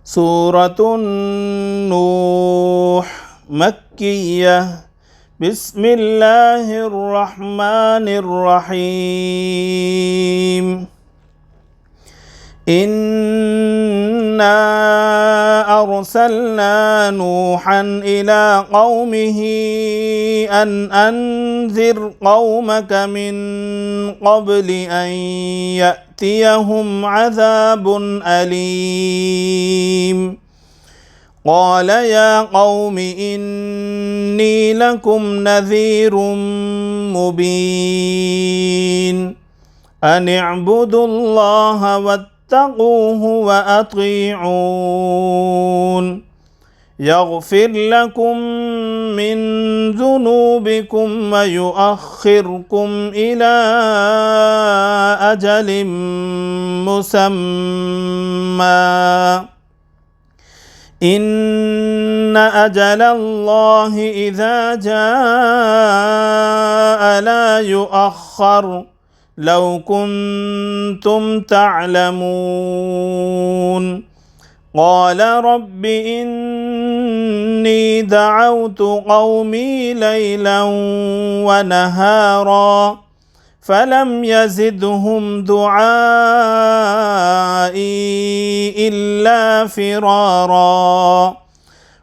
سورة النوح مكية. بسم الله الرحمن الرحيم. إنا أرسلنا نوحا إلى قومه أن أنذر قومك من قبل أن يأتيهم عذاب أليم. قال يا قوم إني لكم نذير مبين أن اعبدوا الله واتقوه وأطيعون يغفر لكم من ذنوبكم ويؤخركم إلى أجل مسمى إن أجل الله إذا جاء لا يؤخر لو كنتم تعلمون. قال رب إني دعوت قومي ليلا ونهارا فلم يزدهم دعائي إلا فرارا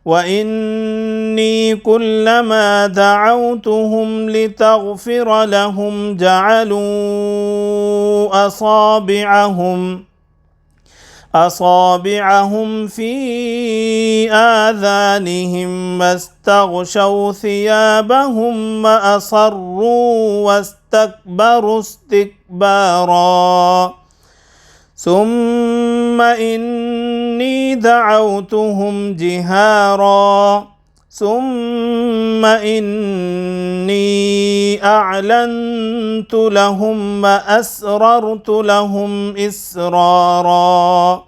وإني كلما دعوتهم لتغفر لهم جعلوا أصابعهم في آذانهم واستغشوا ثيابهم وأصروا واستكبروا استكبارا ثم إني دعوتهم جهارا ثم إني أعلنت لهم وأسررت لهم إسرارا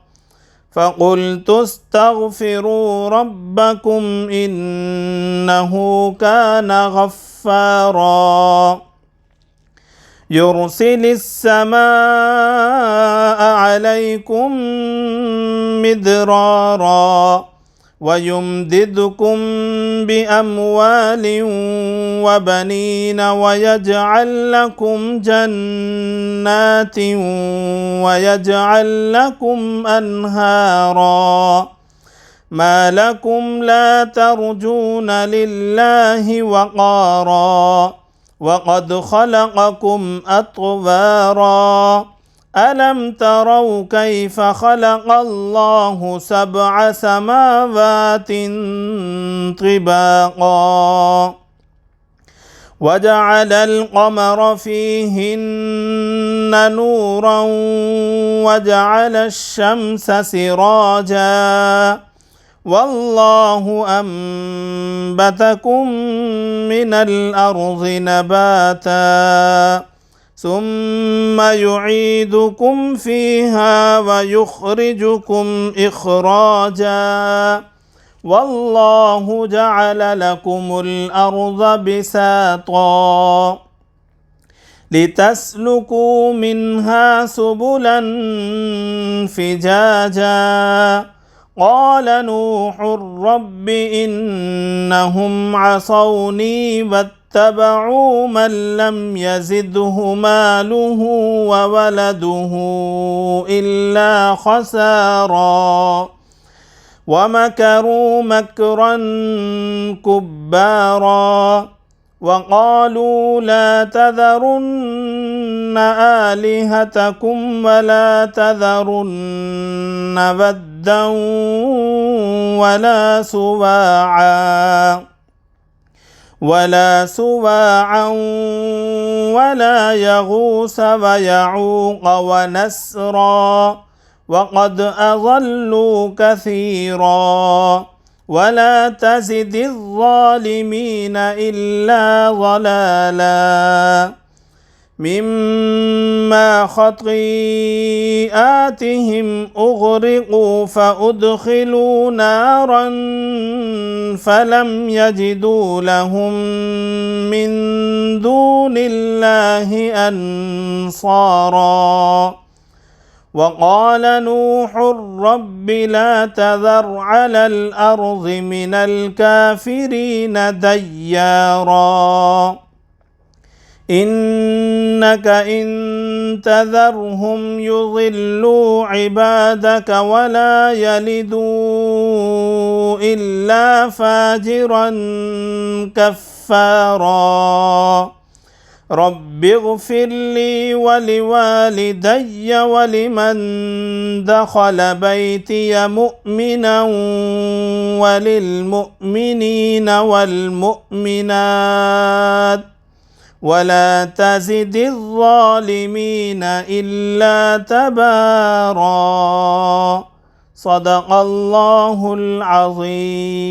فقلت استغفروا ربكم إنه كان غفارا يرسل السماء عليكم مدرارا ويمددكم بأموال وبنين ويجعل لكم جنات ويجعل لكم أنهارا ما لكم لا ترجون لله وقارا وقد خلقكم أطوارا ألم تروا كيف خلق الله 7 سماوات طباقا وجعل القمر فيهن نورا وجعل الشمس سراجا والله أنبتكم من الأرض نباتا ثم يعيدكم فيها ويخرجكم إخراجا والله جعل لكم الأرض بساطا لتسلكوا منها سبلا فجاجا قال نوح رب إنهم عصوني واتبعوا من لم يزده ماله وولده إلا خسارا ومكروا مكرا كبارا وقالوا لا تذرن آلهتكم ولا تذرن ودا ولا سواعا ولا يغوث ويعوق ونسرا وقد أضلوا كثيرا ولا تزد الظالمين إلا ضلالا مما خطيئاتهم أغرقوا فأدخلوا نارا فلم يجدوا لهم من دون الله أنصارا وقال نوح رب لا تذر على الأرض من الكافرين ديارا إنك إن تذرهم يضلوا عبادك ولا يلدوا إلا فاجرا كفارا رب اغفر لي ولوالدي ولمن دخل بيتي مؤمنا وللمؤمنين والمؤمنات ولا تزد الظالمين إلا تبارا صدق الله العظيم.